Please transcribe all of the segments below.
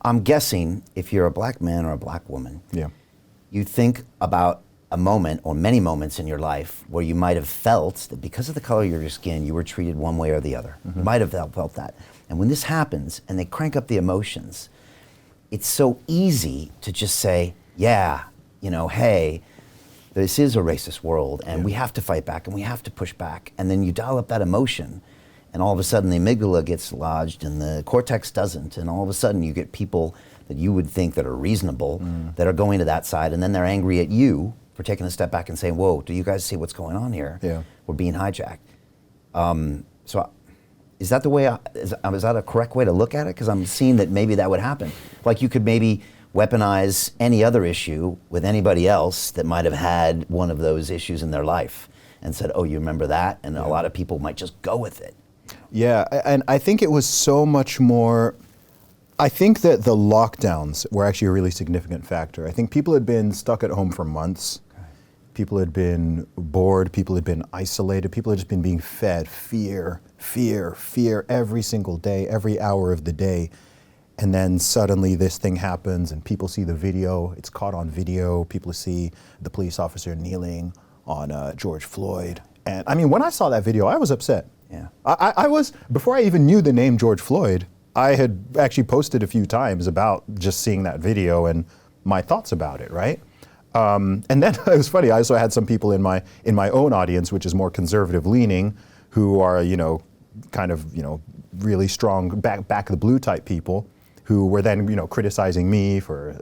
I'm guessing if you're a black man or a black woman, Yeah. you think about a moment or many moments in your life where you might have felt that because of the color of your skin, you were treated one way or the other. You might have felt that. And when this happens and they crank up the emotions, it's so easy to just say, yeah, hey, this is a racist world and we have to fight back and we have to push back. And then you dial up that emotion and all of a sudden the amygdala gets lodged and the cortex doesn't. And all of a sudden you get people that you would think that are reasonable that are going to that side, and then they're angry at you for taking a step back and saying, whoa, do you guys see what's going on here? Yeah. We're being hijacked. So is that the way, is that a correct way to look at it? Because I'm seeing that maybe that would happen. Like you could maybe weaponize any other issue with anybody else that might have had one of those issues in their life and said, oh, you remember that? And a lot of people might just go with it. Yeah, and I think it was so much more, I think that the lockdowns were actually a really significant factor. I think people had been stuck at home for months. People had been bored, people had been isolated, people had just been being fed fear every single day, every hour of the day. And then suddenly this thing happens and people see the video, it's caught on video, people see the police officer kneeling on George Floyd. And I mean, when I saw that video, I was upset. Yeah. I was, before I even knew the name George Floyd, I had actually posted a few times about just seeing that video and my thoughts about it, right? And then it was funny, I also had some people in my own audience, which is more conservative leaning, who are, kind of, really strong back the blue type people, who were then, criticizing me for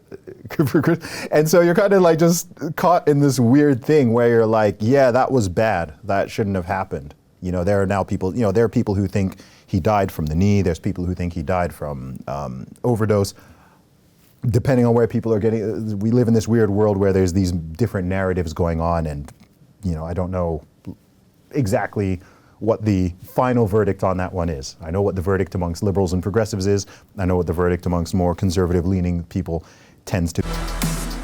and so you're kind of like just caught in this weird thing where you're like, yeah, that was bad, that shouldn't have happened. There are now people, there are people who think he died from the knee, there's people who think he died from overdose. Depending on where people are getting, we live in this weird world where there's these different narratives going on, and I don't know exactly what the final verdict on that one is. I know what the verdict amongst liberals and progressives is. I know what the verdict amongst more conservative-leaning people tends to be.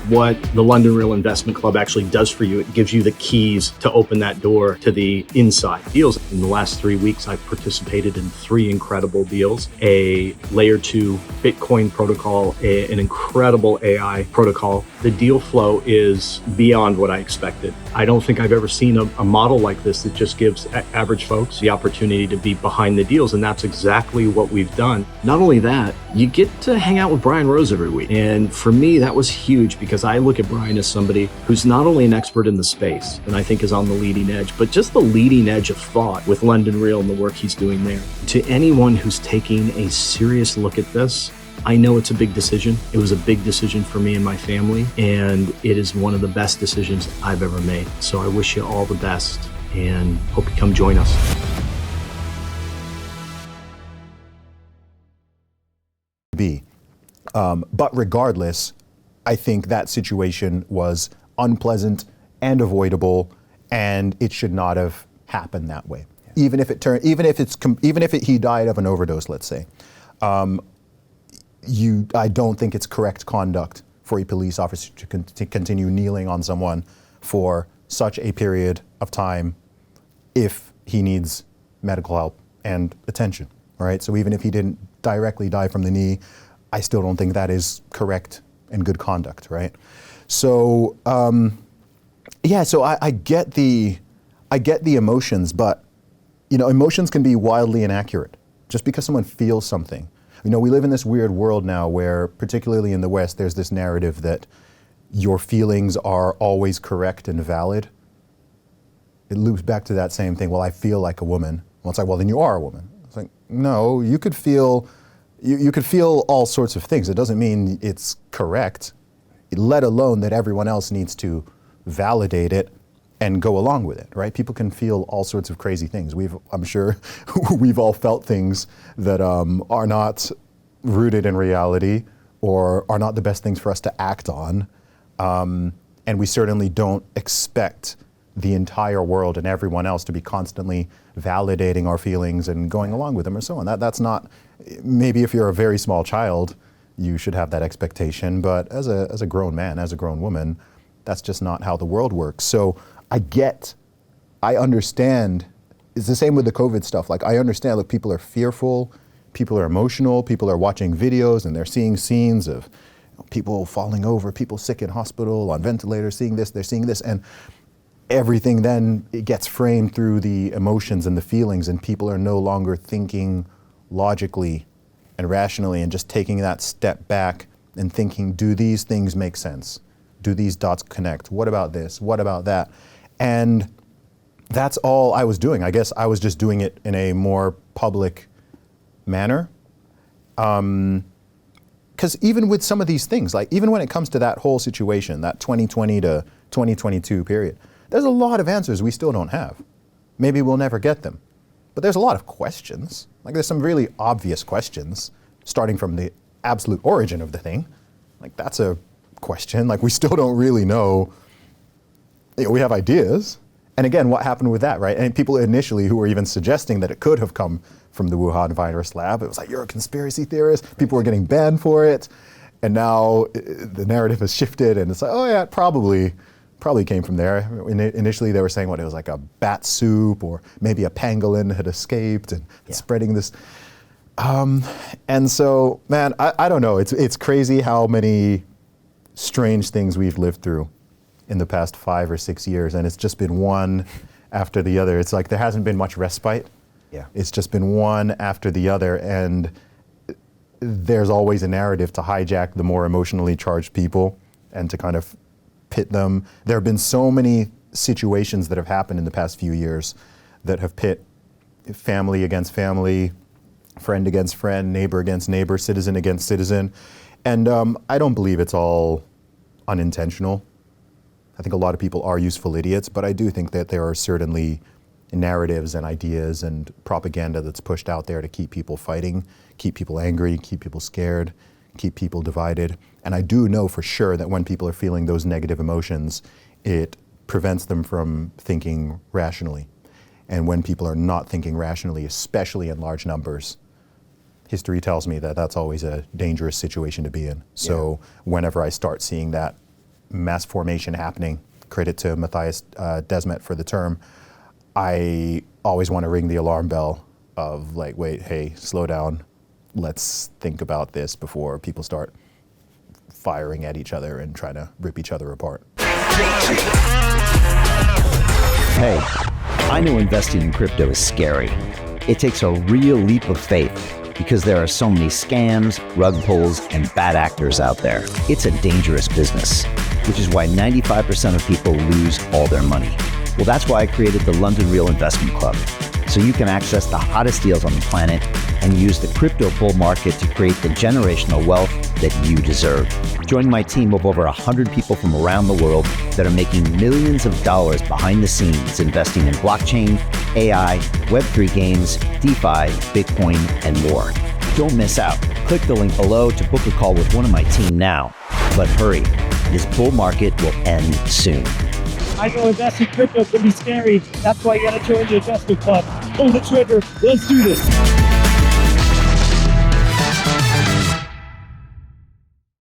What the London Real Investment Club actually does for you, it gives you the keys to open that door to the inside deals. In the last 3 weeks, I've participated in 3 incredible deals: a layer 2 Bitcoin protocol, an incredible AI protocol. The deal flow is beyond what I expected. I don't think I've ever seen a model like this that just gives average folks the opportunity to be behind the deals, and that's exactly what we've done. Not only that, you get to hang out with Brian Rose every week, and for me, that was huge because I look at Brian as somebody who's not only an expert in the space, and I think is on the leading edge, but just the leading edge of thought with London Real and the work he's doing there. To anyone who's taking a serious look at this, I know it's a big decision. It was a big decision for me and my family, and it is one of the best decisions I've ever made. So I wish you all the best and hope you come join us. But regardless, I think that situation was unpleasant and avoidable, and it should not have happened that way. Yeah. Even if he died of an overdose, let's say, I don't think it's correct conduct for a police officer to continue kneeling on someone for such a period of time if he needs medical help and attention, right? So even if he didn't directly die from the knee, I still don't think that is correct and good conduct, right? So, so I get the emotions, but emotions can be wildly inaccurate. Just because someone feels something. We live in this weird world now where, particularly in the West, there's this narrative that your feelings are always correct and valid. It loops back to that same thing. Well, I feel like a woman. Well, it's like, well, then you are a woman. It's like, no, you could feel. You could feel all sorts of things. It doesn't mean it's correct, let alone that everyone else needs to validate it and go along with it, right? People can feel all sorts of crazy things. I'm sure we've all felt things that are not rooted in reality or are not the best things for us to act on. And we certainly don't expect the entire world and everyone else to be constantly validating our feelings and going along with them or so on. That's not, maybe if you're a very small child, you should have that expectation, but as a grown man, as a grown woman, that's just not how the world works. So I understand, it's the same with the COVID stuff. Like, I understand, look, people are fearful, People are emotional. People are watching videos and they're seeing scenes of people falling over, people sick in hospital, on ventilators, seeing this, they're seeing this. And everything then it gets framed through the emotions and the feelings, and people are no longer thinking logically and rationally and just taking that step back and thinking, do these things make sense? Do these dots connect? What about this? What about that? And that's all I was doing. I guess I was just doing it in a more public manner. Because even with some of these things, like even when it comes to that whole situation, that 2020 to 2022 period, there's a lot of answers we still don't have. Maybe we'll never get them. But there's a lot of questions. Like there's some really obvious questions, starting from the absolute origin of the thing. Like that's a question. Like we still don't really know. You know, we have ideas. And again, what happened with that, right? And people initially who were even suggesting that it could have come from the Wuhan virus lab, it was like, you're a conspiracy theorist. People were getting banned for it. And now the narrative has shifted and it's like, oh yeah, it probably came from there. Initially they were saying what, it was like a bat soup or maybe a pangolin had escaped and spreading this. And so, man, I don't know. It's crazy how many strange things we've lived through in the past 5 or 6 years, and it's just been one after the other. It's like there hasn't been much respite. Yeah. It's just been one after the other, and there's always a narrative to hijack the more emotionally charged people and to kind of pit them. There have been so many situations that have happened in the past few years that have pit family against family, friend against friend, neighbor against neighbor, citizen against citizen. And I don't believe it's all unintentional. I think a lot of people are useful idiots, but I do think that there are certainly narratives and ideas and propaganda that's pushed out there to keep people fighting, keep people angry, keep people scared, keep people divided. And I do know for sure that when people are feeling those negative emotions, it prevents them from thinking rationally. And when people are not thinking rationally, especially in large numbers, history tells me that that's always a dangerous situation to be in. So whenever I start seeing that mass formation happening, credit to Matthias Desmet for the term, I always want to ring the alarm bell of like, wait, hey, slow down. Let's think about this before people start firing at each other and trying to rip each other apart. Hey, I know investing in crypto is scary. It takes a real leap of faith because there are so many scams, rug pulls, and bad actors out there. It's a dangerous business, which is why 95% of people lose all their money. Well, that's why I created the London Real Investment Club, so you can access the hottest deals on the planet and use the crypto bull market to create the generational wealth that you deserve. Join my team of over 100 people from around the world that are making millions of dollars behind the scenes investing in blockchain, AI, Web3 games, DeFi, Bitcoin, and more. Don't miss out. Click the link below to book a call with one of my team now. But hurry, this bull market will end soon. I know investing in crypto can be scary. That's why you gotta join the investment club. Pull the trigger. Let's do this.